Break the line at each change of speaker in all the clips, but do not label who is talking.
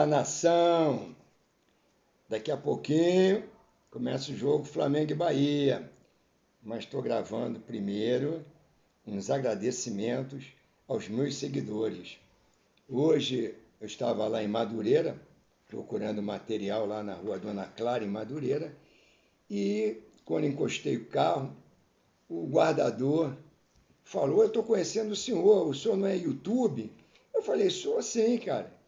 Olá, nação! Daqui a pouquinho começa o jogo Flamengo e Bahia, mas estou gravando primeiro uns agradecimentos aos meus seguidores. Hoje eu estava lá em Madureira, procurando material lá na rua Dona Clara, em Madureira, e quando encostei o carro, o guardador falou: "Eu estou conhecendo o senhor não é YouTube?" Eu falei: "Sou sim, cara."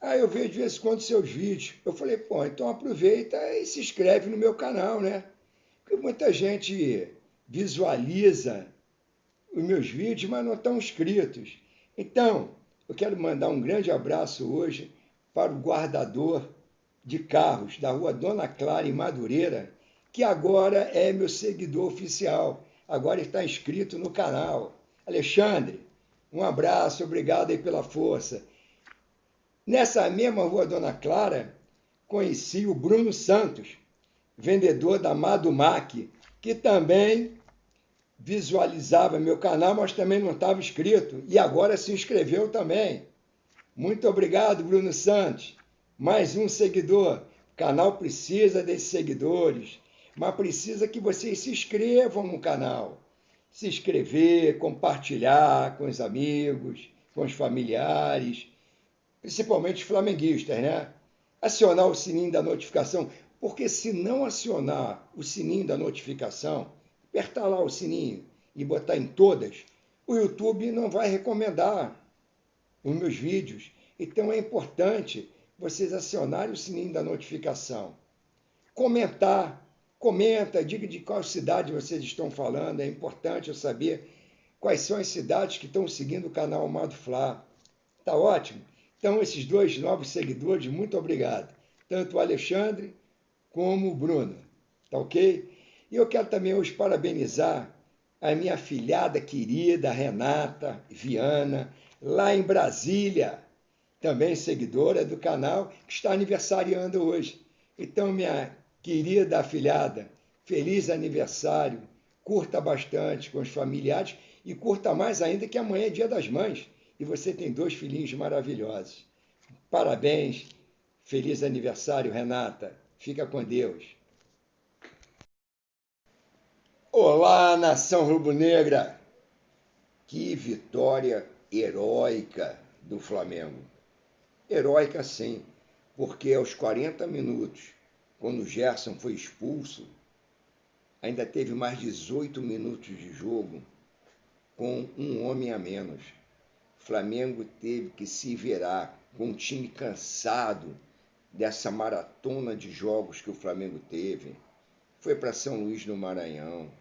Aí eu vejo de vez em quando seus vídeos. Eu falei: "Pô, então aproveita e se inscreve no meu canal, né?" Porque muita gente visualiza os meus vídeos, mas não estão inscritos. Então, eu quero mandar um grande abraço hoje para o guardador de carros da rua Dona Clara, em Madureira, que agora é meu seguidor oficial. Agora está inscrito no canal. Alexandre, um abraço, obrigado aí pela força. Nessa mesma rua Dona Clara, conheci o Bruno Santos, vendedor da Madumac, que também visualizava meu canal, mas também não estava inscrito, e agora se inscreveu também. Muito obrigado, Bruno Santos. Mais um seguidor. O canal precisa desses seguidores, mas precisa que vocês se inscrevam no canal. Se inscrever, compartilhar com os amigos, com os familiares, principalmente flamenguistas, né? Acionar o sininho da notificação, porque se não acionar o sininho da notificação, apertar lá o sininho e botar em todas, o YouTube não vai recomendar os meus vídeos. Então é importante vocês acionarem o sininho da notificação. Comenta, diga de qual cidade vocês estão falando, é importante eu saber quais são as cidades que estão seguindo o canal Amado Fla. Tá ótimo? Então, esses dois novos seguidores, muito obrigado. Tanto o Alexandre como o Bruno. Tá ok? E eu quero também hoje parabenizar a minha afilhada querida Renata Viana, lá em Brasília, também seguidora do canal, que está aniversariando hoje. Então, minha querida afilhada, feliz aniversário, curta bastante com os familiares e curta mais ainda que amanhã é Dia das Mães e você tem dois filhinhos maravilhosos. Parabéns, feliz aniversário, Renata. Fica com Deus. Olá, nação rubro-negra! Que vitória heróica do Flamengo. Heróica sim, porque aos 40 minutos, quando o Gerson foi expulso, ainda teve mais 18 minutos de jogo com um homem a menos. O Flamengo teve que se virar com um time cansado dessa maratona de jogos que o Flamengo teve. Foi para São Luís do Maranhão,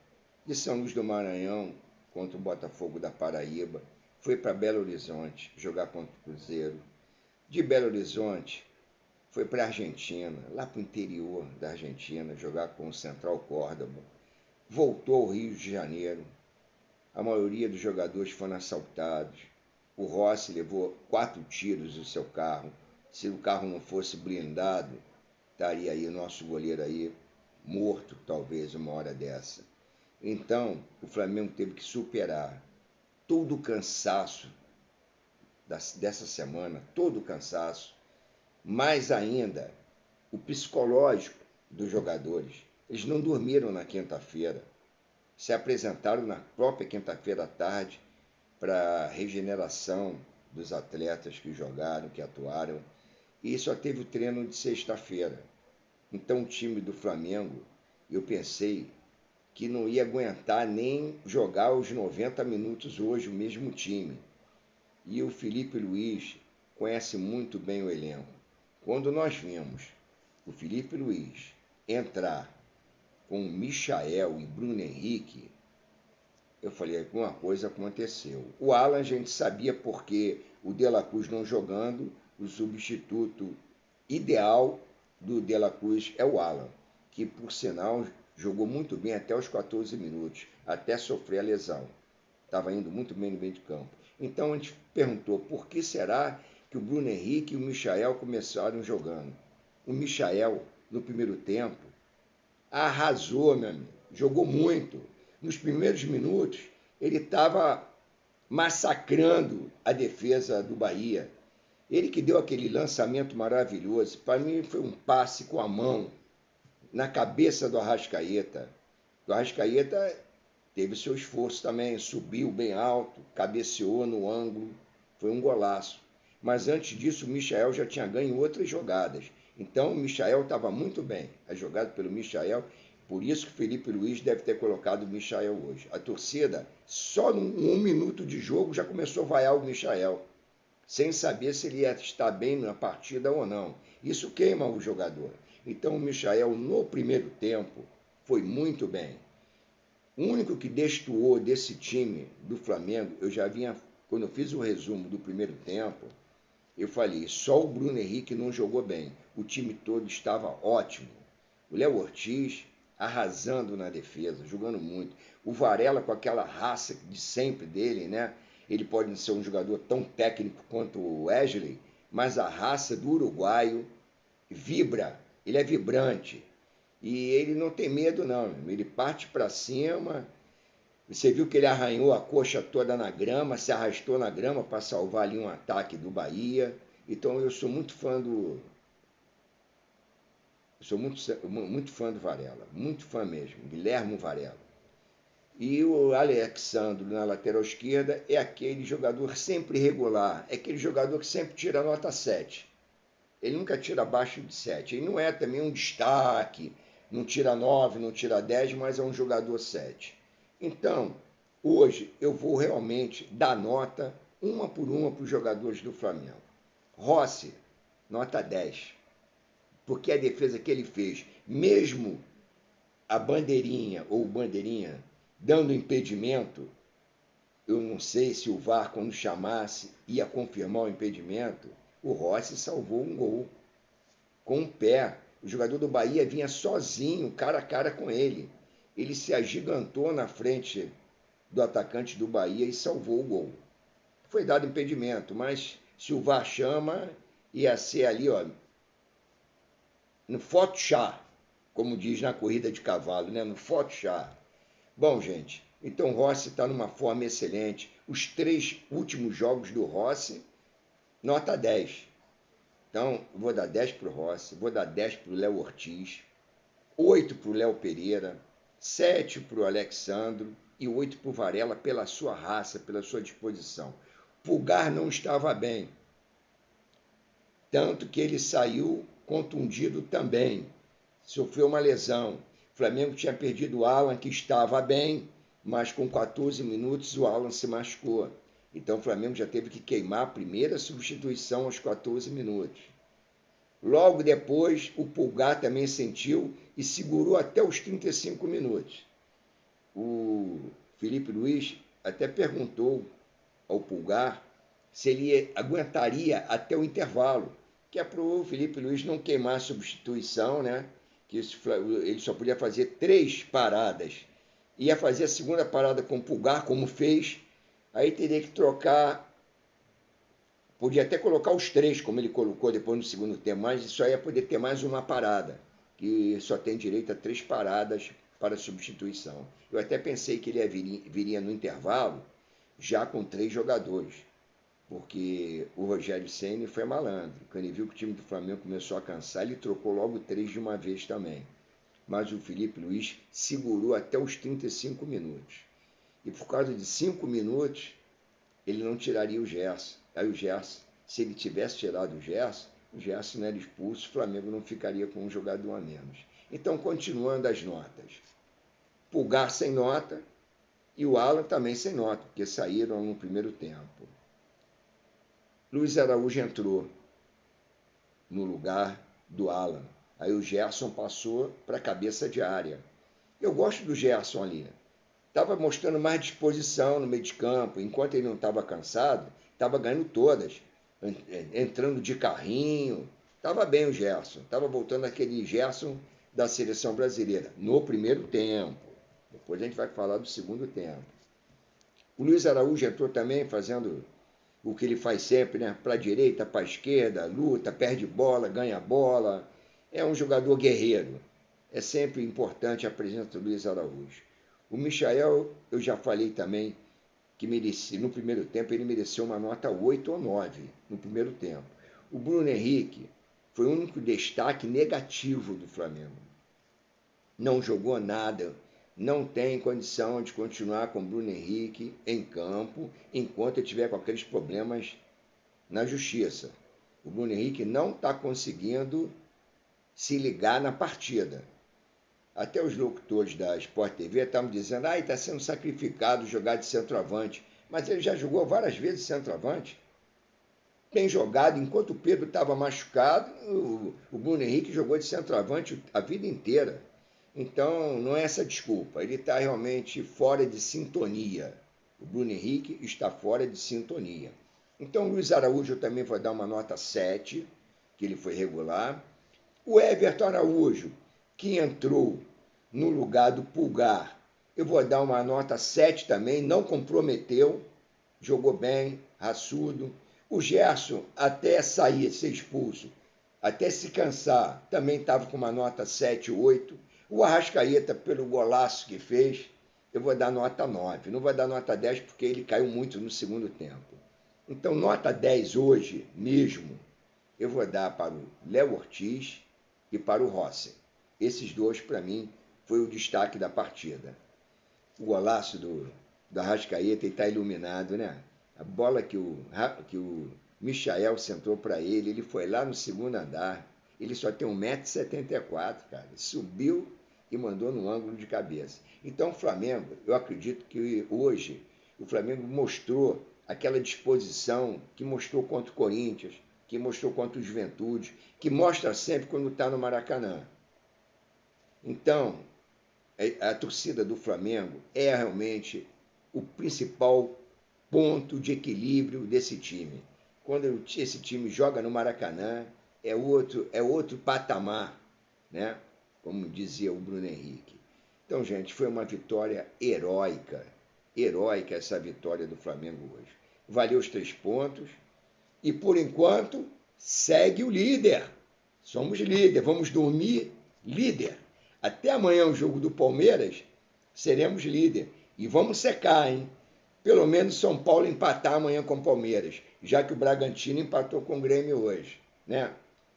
de São Luís do Maranhão contra o Botafogo da Paraíba, foi para Belo Horizonte jogar contra o Cruzeiro. De Belo Horizonte foi para a Argentina, lá para o interior da Argentina, jogar com o Central Córdoba. Voltou ao Rio de Janeiro. A maioria dos jogadores foram assaltados. O Rossi levou 4 tiros do seu carro. Se o carro não fosse blindado, estaria aí o nosso goleiro aí morto, talvez, uma hora dessa. Então, o Flamengo teve que superar todo o cansaço dessa semana, todo o cansaço, mais ainda o psicológico dos jogadores. Eles não dormiram na quinta-feira, se apresentaram na própria quinta-feira à tarde para a regeneração dos atletas que jogaram, que atuaram, e só teve o treino de sexta-feira. Então o time do Flamengo, eu pensei que não ia aguentar nem jogar os 90 minutos hoje, o mesmo time. E o Felipe Luiz conhece muito bem o elenco. Quando nós vimos o Felipe Luiz entrar com o Michael e Bruno Henrique, eu falei, alguma coisa aconteceu. O Alan a gente sabia porque o De La Cruz não jogando, o substituto ideal do De La Cruz é o Alan, que por sinal jogou muito bem até os 14 minutos, até sofrer a lesão. Estava indo muito bem no meio de campo. Então a gente perguntou por que será que o Bruno Henrique e o Michael começaram jogando. O Michael, no primeiro tempo, arrasou, meu amigo, jogou muito. Nos primeiros minutos, ele estava massacrando a defesa do Bahia. Ele que deu aquele lançamento maravilhoso, para mim foi um passe com a mão na cabeça do Arrascaeta. O Arrascaeta teve seu esforço também, subiu bem alto, cabeceou no ângulo, foi um golaço. Mas antes disso, o Michael já tinha ganho outras jogadas. Então, o Michael estava muito bem. A jogada pelo Michael, por isso que o Felipe Luiz deve ter colocado o Michael hoje. A torcida, só num 1 minuto de jogo, já começou a vaiar o Michael, sem saber se ele ia estar bem na partida ou não. Isso queima o jogador. Então, o Michael, no primeiro tempo, foi muito bem. O único que destoou desse time do Flamengo, eu já vinha, quando eu fiz o resumo do primeiro tempo, eu falei, só o Bruno Henrique não jogou bem. O time todo estava ótimo. O Léo Ortiz arrasando na defesa, jogando muito. O Varela com aquela raça de sempre dele, né? Ele pode ser um jogador tão técnico quanto o Wesley, mas a raça do uruguaio vibra, ele é vibrante. E ele não tem medo, não. Ele parte para cima. Você viu que ele arranhou a coxa toda na grama, se arrastou na grama para salvar ali um ataque do Bahia. Então eu sou muito fã do. Eu sou muito fã do Varela, muito fã mesmo, Guilherme Varela. E o Alexandre na lateral esquerda é aquele jogador sempre regular, é aquele jogador que sempre tira nota 7. Ele nunca tira abaixo de 7. Ele não é também um destaque, não tira 9, não tira 10, mas é um jogador 7. Então, hoje eu vou realmente dar nota uma por uma para os jogadores do Flamengo. Rossi, nota 10. Porque a defesa que ele fez, mesmo a bandeirinha ou o bandeirinha dando impedimento, eu não sei se o VAR, quando chamasse, ia confirmar o impedimento, o Rossi salvou um gol com o pé. O jogador do Bahia vinha sozinho, cara a cara com ele. Ele se agigantou na frente do atacante do Bahia e salvou o gol. Foi dado impedimento, mas se o VAR chama, ia ser ali, ó, no Photoshop, como diz na corrida de cavalo, né? No Photoshop. Bom, gente, então o Rossi está numa forma excelente. Os 3 últimos jogos do Rossi, nota 10. Então, vou dar 10 para o Rossi, vou dar 10 para o Léo Ortiz, 8 para o Léo Pereira, 7 para o Alexandro e 8 para o Varela pela sua raça, pela sua disposição. Pulgar não estava bem, tanto que ele saiu contundido também, sofreu uma lesão. O Flamengo tinha perdido o Alan, que estava bem, mas com 14 minutos o Alan se machucou. Então o Flamengo já teve que queimar a primeira substituição aos 14 minutos. Logo depois, o Pulgar também sentiu e segurou até os 35 minutos. O Felipe Luiz até perguntou ao Pulgar se ele aguentaria até o intervalo, que é para o Felipe Luiz não queimar a substituição, né? Que ele só podia fazer 3 paradas. Ia fazer a segunda parada com o Pulgar, como fez, aí teria que trocar. Podia até colocar os 3, como ele colocou depois no segundo tempo, mas só ia poder ter mais uma parada, que só tem direito a 3 paradas para substituição. Eu até pensei que ele viria no intervalo já com 3 jogadores, porque o Rogério Ceni foi malandro. Quando ele viu que o time do Flamengo começou a cansar, ele trocou logo 3 de uma vez também. Mas o Felipe Luiz segurou até os 35 minutos. E por causa de 5 minutos, ele não tiraria o Gerson. Aí o Gerson, se ele tivesse tirado o Gerson não era expulso, o Flamengo não ficaria com um jogador a menos. Então, continuando as notas. Pulgar sem nota e o Alan também sem nota, porque saíram no primeiro tempo. Luiz Araújo entrou no lugar do Alan. Aí o Gerson passou para a cabeça de área. Eu gosto do Gerson ali. Estava mostrando mais disposição no meio de campo. Enquanto ele não estava cansado, estava ganhando todas. Entrando de carrinho. Estava bem o Gerson. Estava voltando aquele Gerson da seleção brasileira. No primeiro tempo. Depois a gente vai falar do segundo tempo. O Luiz Araújo entrou também fazendo o que ele faz sempre, né? Para a direita, para a esquerda, luta, perde bola, ganha bola. É um jogador guerreiro. É sempre importante a presença do Luiz Araújo. O Michael, eu já falei também que merecia, no primeiro tempo ele mereceu uma nota 8 ou 9 no primeiro tempo. O Bruno Henrique foi o único destaque negativo do Flamengo. Não jogou nada, não tem condição de continuar com o Bruno Henrique em campo enquanto ele estiver com aqueles problemas na justiça. O Bruno Henrique não está conseguindo se ligar na partida. Até os locutores da Sport TV estavam dizendo: ele está sendo sacrificado jogar de centroavante. Mas ele já jogou várias vezes de centroavante. Tem jogado, enquanto o Pedro estava machucado, o Bruno Henrique jogou de centroavante a vida inteira. Então, não é essa desculpa. Ele está realmente fora de sintonia. O Bruno Henrique está fora de sintonia. Então, o Luiz Araújo eu também vou dar uma nota 7, que ele foi regular. O Everton Araújo, que entrou no lugar do Pulgar, eu vou dar uma nota 7 também, não comprometeu, jogou bem, raçudo. O Gerson, até sair, ser expulso, até se cansar, também estava com uma nota 7, 8. O Arrascaeta, pelo golaço que fez, eu vou dar nota 9. Não vou dar nota 10 porque ele caiu muito no segundo tempo. Então, nota 10 hoje mesmo, eu vou dar para o Léo Ortiz e para o Rossi. Esses dois, para mim, foi o destaque da partida. O golaço do Arrascaeta está iluminado, né? A bola que o Michael sentou para ele foi lá no segundo andar. Ele só tem 1,74 m, cara. Subiu e mandou no ângulo de cabeça. Então, o Flamengo, eu acredito que hoje o Flamengo mostrou aquela disposição que mostrou contra o Corinthians, que mostrou contra o Juventude, que mostra sempre quando está no Maracanã. Então, a torcida do Flamengo é realmente o principal ponto de equilíbrio desse time. Quando esse time joga no Maracanã, é outro patamar, né? Como dizia o Bruno Henrique. Então, gente, foi uma vitória heróica. Heróica essa vitória do Flamengo hoje. Valeu os 3 pontos. E, por enquanto, segue o líder. Somos líder. Vamos dormir líder. Até amanhã o jogo do Palmeiras, seremos líder. E vamos secar, hein? Pelo menos São Paulo empatar amanhã com o Palmeiras, já que o Bragantino empatou com o Grêmio hoje, né?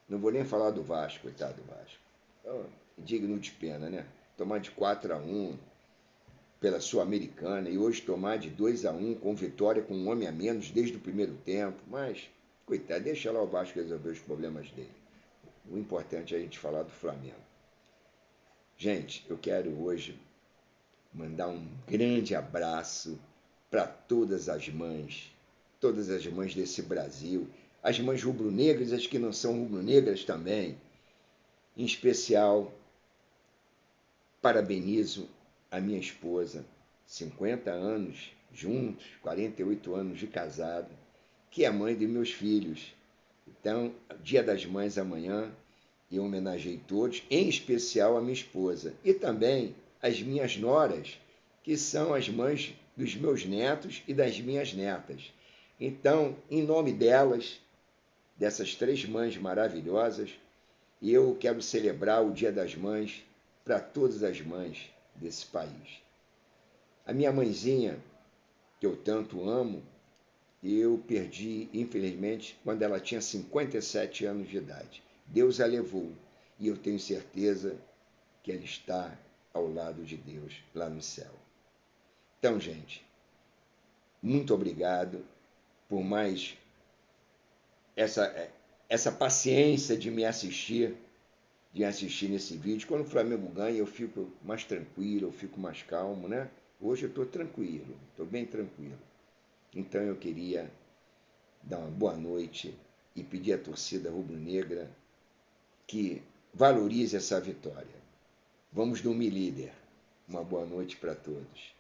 Não vou nem falar do Vasco, coitado do Vasco. Então, digno de pena, né? Tomar de 4-1 pela Sul-Americana e hoje tomar de 2-1 com vitória com um homem a menos desde o primeiro tempo. Mas, coitado, deixa lá o Vasco resolver os problemas dele. O importante é a gente falar do Flamengo. Gente, eu quero hoje mandar um grande abraço para todas as mães desse Brasil, as mães rubro-negras, as que não são rubro-negras também. Em especial, parabenizo a minha esposa, 50 anos juntos, 48 anos de casado, que é a mãe de meus filhos. Então, Dia das Mães amanhã, eu homenageei todos, em especial a minha esposa, e também as minhas noras, que são as mães dos meus netos e das minhas netas. Então, em nome delas, dessas 3 mães maravilhosas, eu quero celebrar o Dia das Mães para todas as mães desse país. A minha mãezinha, que eu tanto amo, eu perdi, infelizmente, quando ela tinha 57 anos de idade. Deus a levou e eu tenho certeza que ela está ao lado de Deus lá no céu. Então, gente, muito obrigado por mais essa paciência de me assistir nesse vídeo. Quando o Flamengo ganha, eu fico mais tranquilo, eu fico mais calmo, né? Hoje eu estou tranquilo, estou bem tranquilo. Então eu queria dar uma boa noite e pedir à torcida rubro-negra que valorize essa vitória. Vamos dormir líder. Uma boa noite para todos.